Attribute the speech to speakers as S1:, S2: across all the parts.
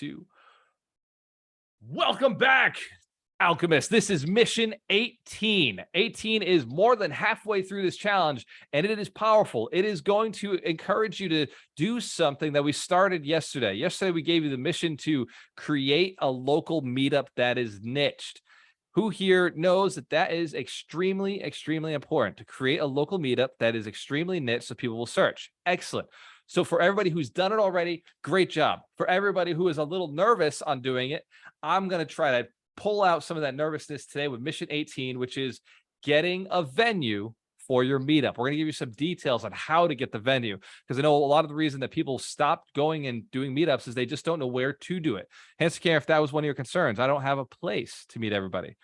S1: 2. Welcome back, Alchemists. This is mission 18. 18 is more than halfway through this challenge, and it is powerful. It is going to encourage you to do something that we started yesterday. Yesterday, we gave you the mission to create a local meetup that is niched. Who here knows that that is extremely, extremely important, to create a local meetup that is extremely niche so people will search? Excellent. So for everybody who's done it already, great job. For everybody who is a little nervous on doing it, I'm going to try to pull out some of that nervousness today with mission 18, which is getting a venue for your meetup. We're going to give you some details on how to get the venue, because I know a lot of the reason that people stopped going and doing meetups is they just don't know where to do it. Hence, care if that was one of your concerns. I don't have a place to meet everybody.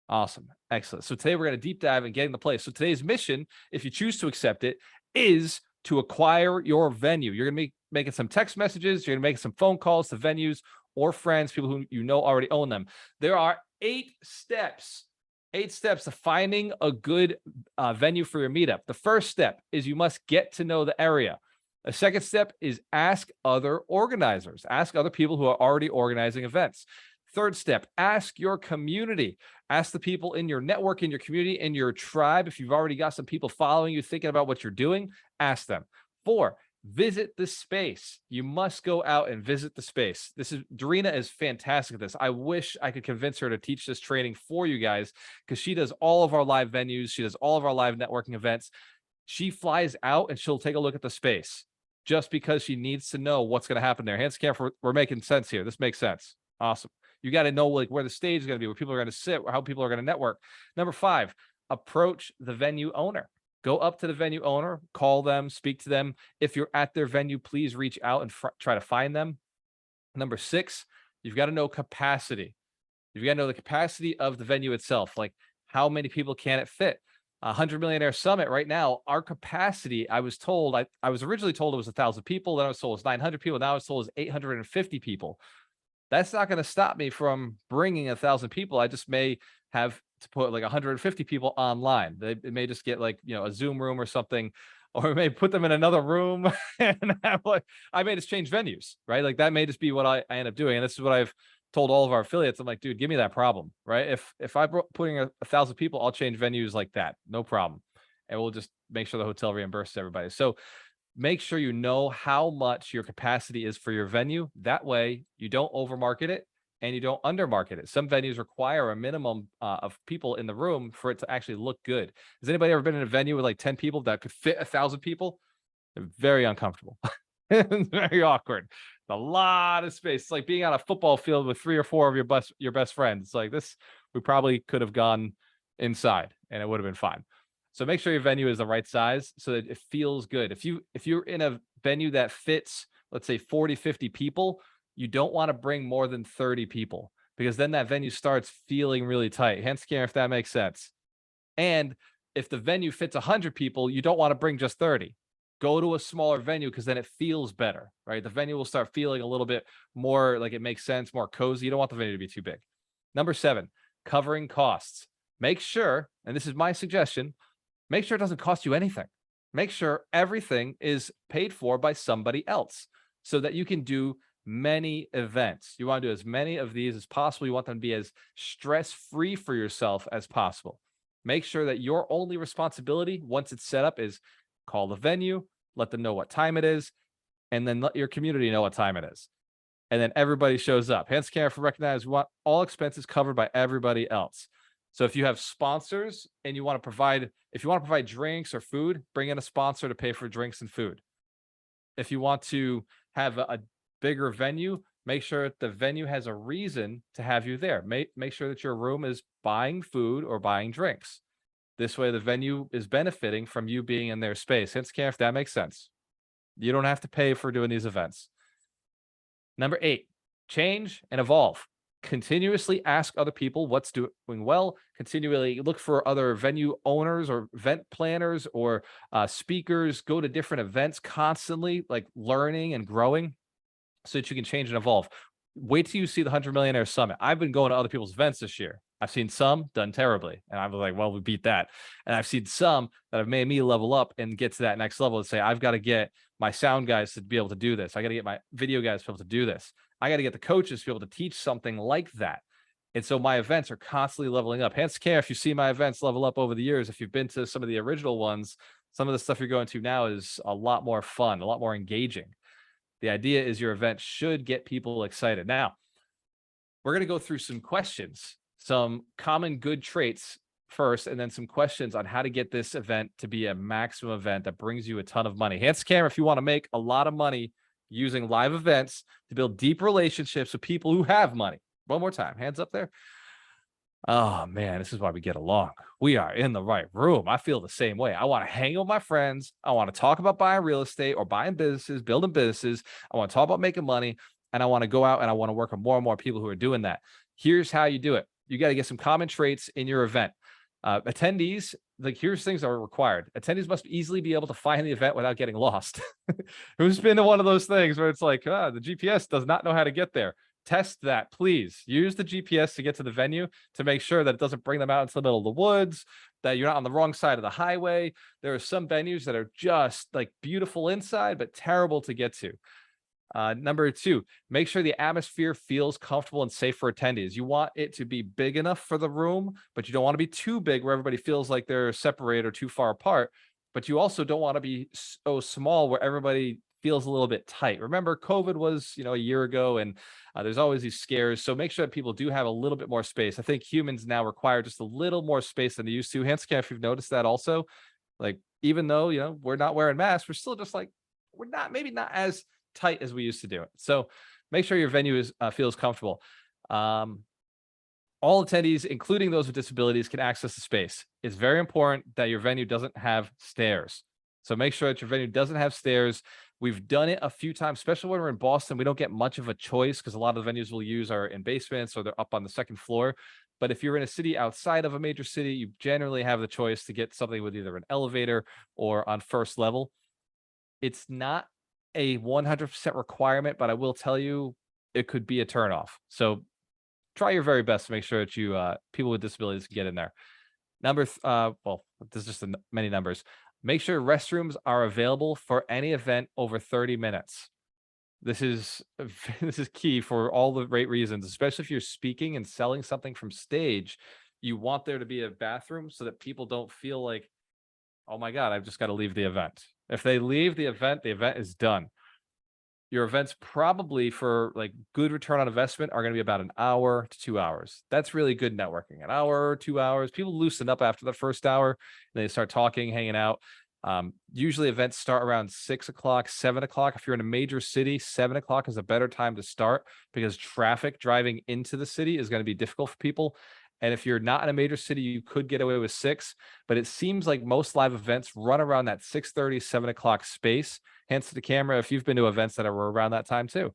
S1: Awesome. Excellent. So today we're going to deep dive in getting the place. So today's mission, if you choose to accept it, is to acquire your venue. You're going to be making some text messages. You're going to make some phone calls to venues or friends, people who you know already own them. There are 8 steps to finding a good venue for your meetup. The first step is you must get to know the area. The second step is ask other organizers. Ask other people who are already organizing events. Third step, ask your community. Ask the people in your network, in your community, in your tribe. If you've already got some people following you, thinking about what you're doing, ask them. 4, visit the space. You must go out and visit the space. Dorina is fantastic at this. I wish I could convince her to teach this training for you guys, because she does all of our live venues. She does all of our live networking events. She flies out and she'll take a look at the space just because she needs to know what's going to happen there. Hands camera, we're making sense here. This makes sense. Awesome. You got to know like where the stage is going to be, where people are going to sit, or how people are going to network. Number 5, approach the venue owner. Go up to the venue owner, call them, speak to them. If you're at their venue, please reach out and try to find them. Number 6, you've got to know capacity. You've got to know the capacity of the venue itself. Like, how many people can it fit? 100 Millionaire Summit right now, our capacity, I was told, I was originally told it was 1,000 people. Then I was told it was 900 people. Now I was told it was 850 people. That's not going to stop me from bringing 1,000 people. I just may have to put like 150 people online. It may just get like, a Zoom room or something, or we may put them in another room and have like, I may just change venues, right? Like that may just be what I end up doing. And this is what I've told all of our affiliates. I'm like, dude, give me that problem, right? If I putting 1,000 people, I'll change venues like that. No problem. And we'll just make sure the hotel reimburses everybody. So make sure you know how much your capacity is for your venue. That way you don't overmarket it and you don't undermarket it. Some venues require a minimum of people in the room for it to actually look good. Has anybody ever been in a venue with like 10 people that could fit 1,000 people? They're very uncomfortable. It's very awkward. A lot of space. It's like being on a football field with 3 or 4 of your best friends. It's like this, we probably could have gone inside and it would have been fine. So make sure your venue is the right size so that it feels good. If you're in a venue that fits, let's say 40, 50 people, you don't want to bring more than 30 people, because then that venue starts feeling really tight. Hence, care if that makes sense. And if the venue fits 100 people, you don't want to bring just 30. Go to a smaller venue, because then it feels better, right? The venue will start feeling a little bit more like it makes sense, more cozy. You don't want the venue to be too big. Number 7, covering costs. Make sure, and this is my suggestion, make sure it doesn't cost you anything. Make sure everything is paid for by somebody else so that you can do many events. You want to do as many of these as possible. You want them to be as stress-free for yourself as possible. Make sure that your only responsibility once it's set up is call the venue, let them know what time it is, and then let your community know what time it is. And then everybody shows up. Hands camera for recognize. We want all expenses covered by everybody else. So if you have sponsors and you want to provide, if you want to provide drinks or food, bring in a sponsor to pay for drinks and food. If you want to have a bigger venue, make sure the venue has a reason to have you there. Make sure that your room is buying food or buying drinks. This way the venue is benefiting from you being in their space. Hence, care if that makes sense. You don't have to pay for doing these events. Number 8, change and evolve. Continuously ask other people what's doing well. Continually look for other venue owners or event planners or speakers. Go to different events constantly, like learning and growing so that you can change and evolve. Wait till you see the 100 Millionaire Summit. I've been going to other people's events this year. I've seen some done terribly, and I was like, well, we beat that. And I've seen some that have made me level up and get to that next level and say, I've got to get my sound guys to be able to do this. I got to get my video guys to be able to do this. I got to get the coaches to be able to teach something like that. And so my events are constantly leveling up. Hence, care if you see my events level up over the years. If you've been to some of the original ones, some of the stuff you're going to now is a lot more fun, a lot more engaging. The idea is your event should get people excited. Now, we're going to go through some questions, some common good traits first, and then some questions on how to get this event to be a maximum event that brings you a ton of money. Hands to camera if you want to make a lot of money using live events to build deep relationships with people who have money. One more time, hands up there. Oh man, this is why we get along. We are in the right room. I feel the same way. I want to hang with my friends. I want to talk about buying real estate or buying businesses, building businesses. I want to talk about making money, and I want to go out and I want to work with more and more people who are doing that. Here's how you do it. You got to get some common traits in your event. Attendees, like here's things that are required. Attendees must easily be able to find the event without getting lost. Who's been to one of those things where it's like, the GPS does not know how to get there? Test that, please. Use the GPS to get to the venue to make sure that it doesn't bring them out into the middle of the woods, that you're not on the wrong side of the highway. There are some venues that are just like beautiful inside, but terrible to get to. Number two, make sure the atmosphere feels comfortable and safe for attendees. You want it to be big enough for the room, but you don't want to be too big where everybody feels like they're separated or too far apart. But you also don't want to be so small where everybody feels a little bit tight. Remember, COVID was, a year ago, and there's always these scares. So make sure that people do have a little bit more space. I think humans now require just a little more space than they used to. Handscam, if you've noticed that also, like, even though, we're not wearing masks, we're still just like, we're not, maybe not as tight as we used to do it. So make sure your venue feels comfortable. All attendees, including those with disabilities, can access the space. It's very important that your venue doesn't have stairs. So make sure that your venue doesn't have stairs. We've done it a few times, especially when we're in Boston. We don't get much of a choice because a lot of the venues we'll use are in basements or they're up on the second floor. But if you're in a city outside of a major city, you generally have the choice to get something with either an elevator or on first level. It's not a 100% requirement, but I will tell you it could be a turnoff. So try your very best to make sure that you people with disabilities can get in there. Well, there's just many numbers. Make sure restrooms are available for any event over 30 minutes. This is key for all the right reasons, especially if you're speaking and selling something from stage. You want there to be a bathroom so that people don't feel like, oh my God, I've just got to leave the event. If they leave the event is done. Your events probably for like good return on investment are going to be about an hour to 2 hours. That's really good networking. An hour, 2 hours. People loosen up after the first hour and they start talking, hanging out. Usually events start around 6 o'clock, 7 o'clock. If you're in a major city, 7 o'clock is a better time to start because traffic driving into the city is going to be difficult for people. And if you're not in a major city, you could get away with 6, but it seems like most live events run around that 6:30, 7 o'clock space. Hands to the camera if you've been to events that are around that time too.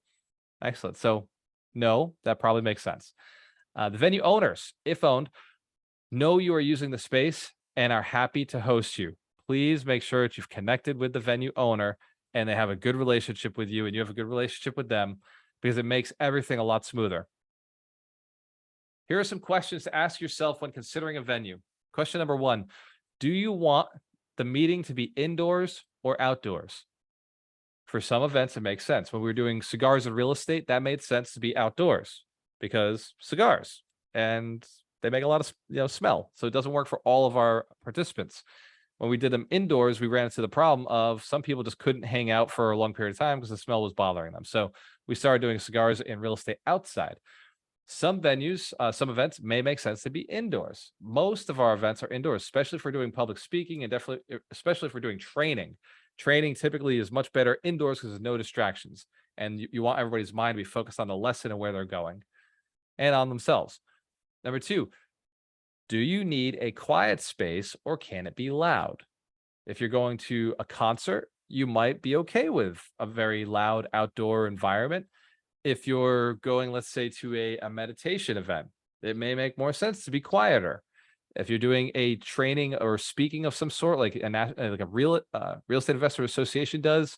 S1: Excellent. So no, that probably makes sense. The venue owners, if owned, know you are using the space and are happy to host you. Please make sure that you've connected with the venue owner and they have a good relationship with you and you have a good relationship with them because it makes everything a lot smoother. Here are some questions to ask yourself when considering a venue. Question number 1, do you want the meeting to be indoors or outdoors? For some events, it makes sense. When we were doing cigars and real estate, that made sense to be outdoors because cigars and they make a lot of smell. So it doesn't work for all of our participants. When we did them indoors, we ran into the problem of some people just couldn't hang out for a long period of time because the smell was bothering them. So we started doing cigars and real estate outside. Some venues, some events may make sense to be indoors. Most of our events are indoors, especially if we're doing public speaking and especially if we're doing training. Training typically is much better indoors because there's no distractions. And you want everybody's mind to be focused on the lesson and where they're going and on themselves. Number 2, do you need a quiet space or can it be loud? If you're going to a concert, you might be okay with a very loud outdoor environment. If you're going, let's say, to a meditation event, it may make more sense to be quieter. If you're doing a training or speaking of some sort, like a real estate investor association does,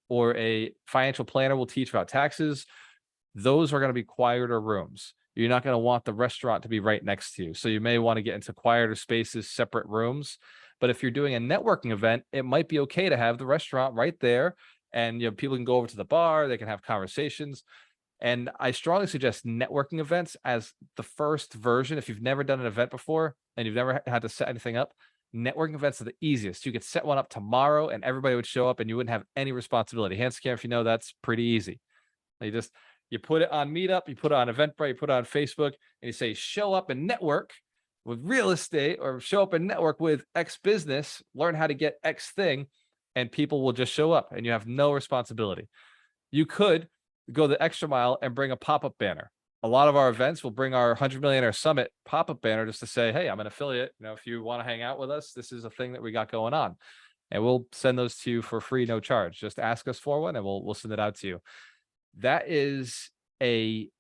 S1: or a financial planner will teach about taxes, those are going to be quieter rooms. You're not going to want the restaurant to be right next to you. So you may want to get into quieter spaces, separate rooms. But if you're doing a networking event, it might be okay to have the restaurant right there. And people can go over to the bar, they can have conversations. And I strongly suggest networking events as the first version. If you've never done an event before and you've never had to set anything up, networking events are the easiest. You could set one up tomorrow and everybody would show up and you wouldn't have any responsibility. Hands camera, if you know, that's pretty easy. You put it on Meetup, you put it on Eventbrite, you put it on Facebook, and you say, show up and network with real estate, or show up and network with X business, learn how to get X thing, and people will just show up and you have no responsibility. You could go the extra mile and bring a pop-up banner. A lot of our events will bring our 100 Millionaire Summit pop-up banner just to say, hey, I'm an affiliate. If you want to hang out with us, this is a thing that we got going on. And we'll send those to you for free, no charge. Just ask us for one and we'll send it out to you. That is the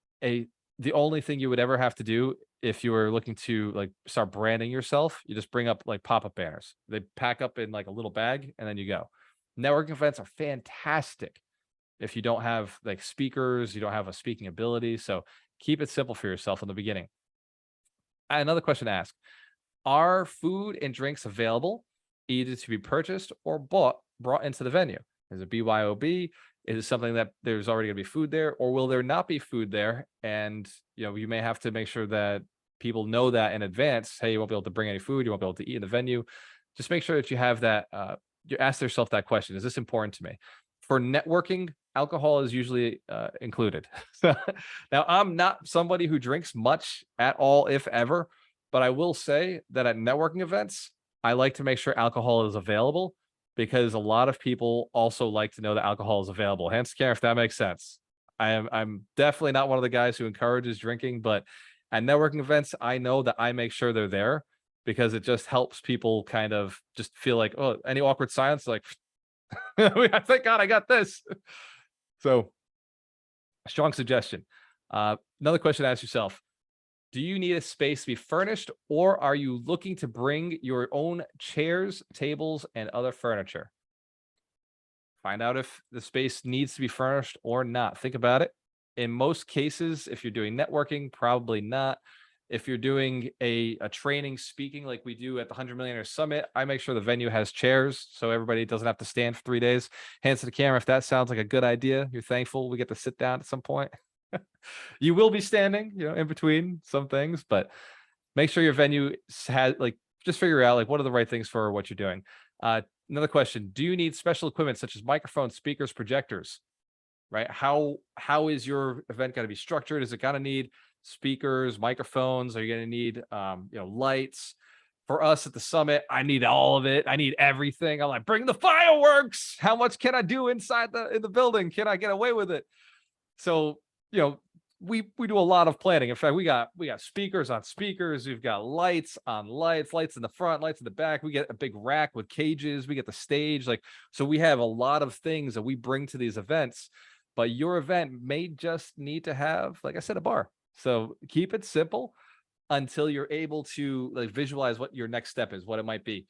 S1: only thing you would ever have to do if you were looking to like start branding yourself. You just bring up like pop-up banners. They pack up in like a little bag and then you go. Networking events are fantastic if you don't have like speakers, you don't have a speaking ability. So keep it simple for yourself in the beginning. Another question to ask: are food and drinks available either to be purchased or brought into the venue? Is it BYOB? Is it something that there's already going to be food there, or will there not be food there? And you may have to make sure that people know that in advance. Hey, you won't be able to bring any food. You won't be able to eat in the venue. Just make sure that you have that. You ask yourself that question: is this important to me? For networking, alcohol is usually included. So now, I'm not somebody who drinks much at all, if ever, but I will say that at networking events, I like to make sure alcohol is available, because a lot of people also like to know that alcohol is available. Hence care, if that makes sense. I'm definitely not one of the guys who encourages drinking, but at networking events, I know that I make sure they're there, because it just helps people kind of just feel like, oh, any awkward silence, like, thank God I got this. So, strong suggestion. Another question to ask yourself: do you need a space to be furnished, or are you looking to bring your own chairs, tables, and other furniture? Find out if the space needs to be furnished or not. Think about it. In most cases, if you're doing networking, probably not. If you're doing a training speaking like we do at the 100 Millionaire Summit, I make sure the venue has chairs so everybody doesn't have to stand for 3 days. Hands to the camera if that sounds like a good idea. You're thankful we get to sit down at some point. You will be standing, in between some things, but make sure your venue has just figure out what are the right things for what you're doing. Another question: do you need special equipment such as microphones, speakers, projectors? Right? How is your event going to be structured? Is it going to need speakers, microphones? Are you going to need lights? For us at the summit, I need all of it. I need everything. I'm like, bring the fireworks. How much can I do inside in the building? Can I get away with it? So we do a lot of planning. In fact, we got speakers on speakers. We've got lights on lights, lights in the front, lights in the back. We get a big rack with cages. We get the stage. So we have a lot of things that we bring to these events. But your event may just need to have, like I said, a bar. So keep it simple until you're able to visualize what your next step is, what it might be.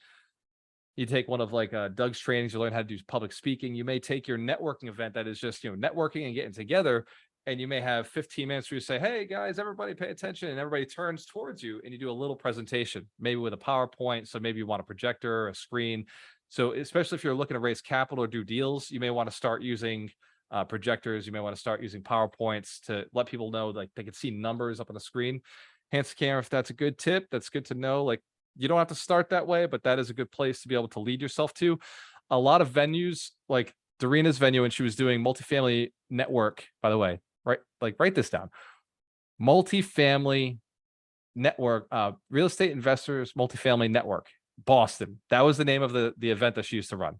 S1: You take one of Doug's trainings, you learn how to do public speaking. You may take your networking event that is just networking and getting together, and you may have 15 minutes where you say, hey guys, everybody pay attention, and everybody turns towards you and you do a little presentation, maybe with a PowerPoint. So maybe you want a projector, a screen. So especially if you're looking to raise capital or do deals, you may want to start using projectors. You may want to start using PowerPoints to let people know they can see numbers up on the screen. Hands to camera if that's a good tip. That's good to know. You don't have to start that way, but that is a good place to be able to lead yourself to. A lot of venues, like Doreena's venue, when she was doing multifamily network, by the way, right? Write this down. Multifamily network, real estate investors, multifamily network, Boston. That was the name of the event that she used to run.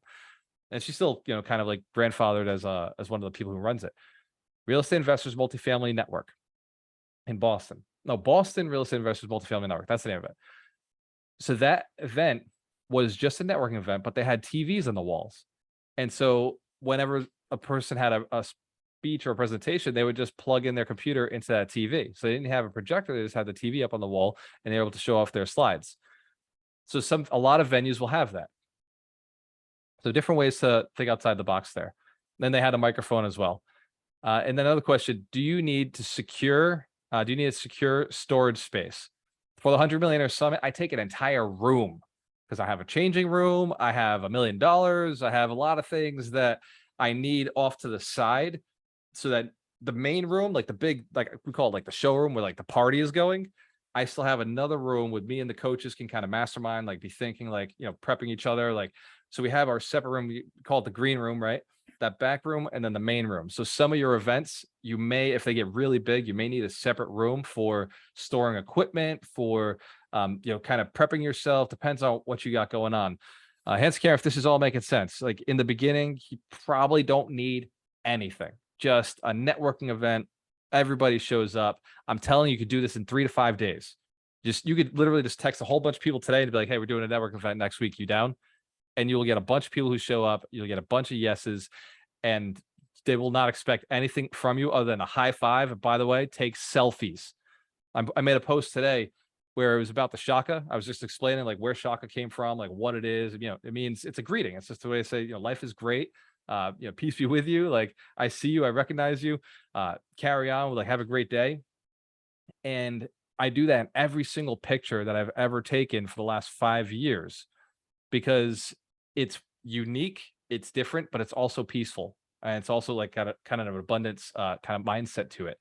S1: And she's still, kind of grandfathered as one of the people who runs it. Real estate investors, multifamily network in Boston. No, Boston Real Estate Investors Multifamily Network. That's the name of it. So that event was just a networking event, but they had TVs on the walls. And so whenever a person had a speech or a presentation, they would just plug in their computer into that TV. So they didn't have a projector. They just had the TV up on the wall and they were able to show off their slides. So a lot of venues will have that. So different ways to think outside the box there. Then they had a microphone as well. And then another question: do you need a secure storage space? For the 100 Millionaire Summit, I take an entire room because I have a changing room. I have $1 million. I have a lot of things that I need off to the side so that the main room, like the big, like we call it like the showroom where like the party is going. I still have another room with me and the coaches can kind of mastermind, like be thinking like, prepping each other. Like, so we have our separate room, we call it the green room, right? That back room and then the main room. So some of your events, you may, if they get really big, you may need a separate room for storing equipment, for, kind of prepping yourself, depends on what you got going on. Hence care, if this is all making sense, like in the beginning, you probably don't need anything, just a networking event. Everybody shows up. I'm telling you, you could do this in 3 to 5 days. You could literally just text a whole bunch of people today to be like, hey, we're doing a network event next week. You down? And you will get a bunch of people who show up. You'll get a bunch of yeses, and they will not expect anything from you other than a high five. And by the way, take selfies. I made a post today where it was about the shaka. I was just explaining like where shaka came from, like what it is. It means it's a greeting. It's just the way to say, life is great. Peace be with you. Like I see you, I recognize you. Carry on, like have a great day. And I do that in every single picture that I've ever taken for the last 5 years, because it's unique, it's different, but it's also peaceful. And it's also like got kind of an abundance kind of mindset to it.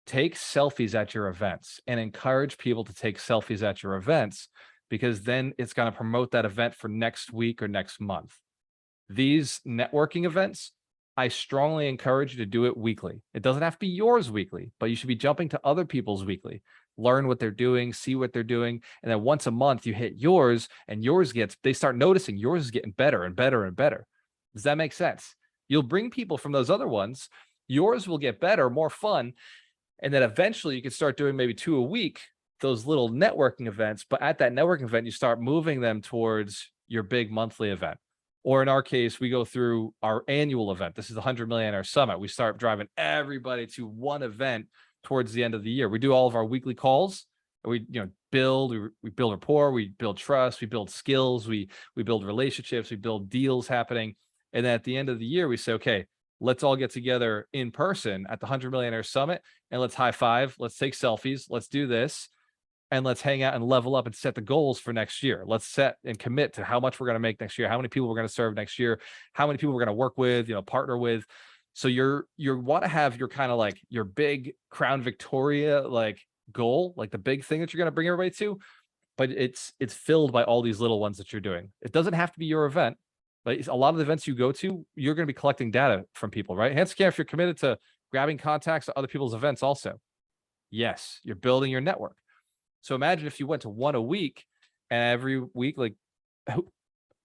S1: Take selfies at your events and encourage people to take selfies at your events, because then it's going to promote that event for next week or next month. These networking events, I strongly encourage you to do it weekly. It doesn't have to be yours weekly, but you should be jumping to other people's weekly. Learn what they're doing, see what they're doing. And then once a month you hit yours, and they start noticing yours is getting better and better and better. Does that make sense? You'll bring people from those other ones. Yours will get better, more fun. And then eventually you can start doing maybe 2 a week, those little networking events. But at that networking event, you start moving them towards your big monthly event. Or in our case, we go through our annual event. This is the 100 Millionaire Summit. We start driving everybody to one event towards the end of the year. We do all of our weekly calls. We build rapport, we build trust, we build skills, we build relationships, we build deals happening. And then at the end of the year, we say, okay, let's all get together in person at the 100 Millionaire Summit and let's high five. Let's take selfies. Let's do this. And let's hang out and level up and set the goals for next year. Let's set and commit to how much we're going to make next year, how many people we're going to serve next year, how many people we're going to work with, partner with. So you want to have your kind of like your big Crown Victoria like goal, like the big thing that you're going to bring everybody to, but it's filled by all these little ones that you're doing. It doesn't have to be your event, but a lot of the events you go to, you're going to be collecting data from people, right? Hence, if you're committed to grabbing contacts at other people's events also, yes, you're building your network. So imagine if you went to 1 a week, and every week, like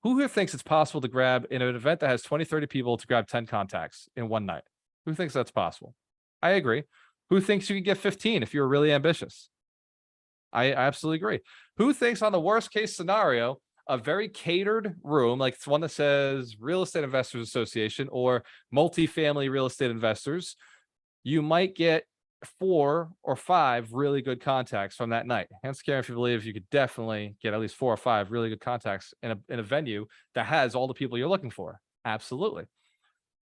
S1: who here thinks it's possible to grab in an event that has 20, 30 people to grab 10 contacts in one night? Who thinks that's possible? I agree. Who thinks you could get 15 if you're really ambitious? I absolutely agree. Who thinks on the worst case scenario, a very catered room, like it's one that says Real Estate Investors Association or multifamily real estate investors, you might get 4 or 5 really good contacts from that night. Hence, Karen, if you believe you could definitely get at least 4 or 5 really good contacts in a venue that has all the people you're looking for. Absolutely.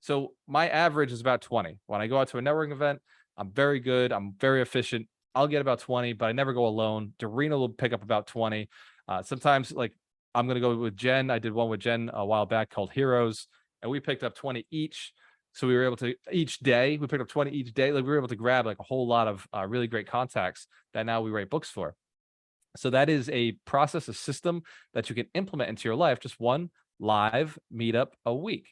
S1: So my average is about 20. When I go out to a networking event, I'm very good. I'm very efficient. I'll get about 20, but I never go alone. Dorena will pick up about 20. Sometimes like I'm going to go with Jen. I did one with Jen a while back called Heroes, and we picked up 20 each. So we were able to we picked up 20 each day. Like we were able to grab like a whole lot of really great contacts that now we write books for. So that is a process, a system that you can implement into your life. Just one live meetup a week,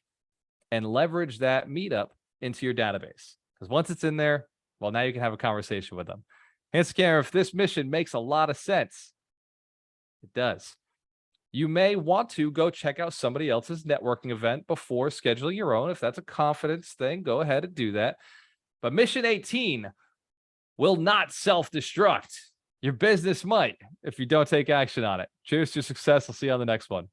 S1: and leverage that meetup into your database. Because once it's in there, well, now you can have a conversation with them. Hence, Karen, if this mission makes a lot of sense, it does. You may want to go check out somebody else's networking event before scheduling your own. If that's a confidence thing, go ahead and do that. But mission 18 will not self-destruct. Your business might if you don't take action on it. Cheers to your success. I'll see you on the next one.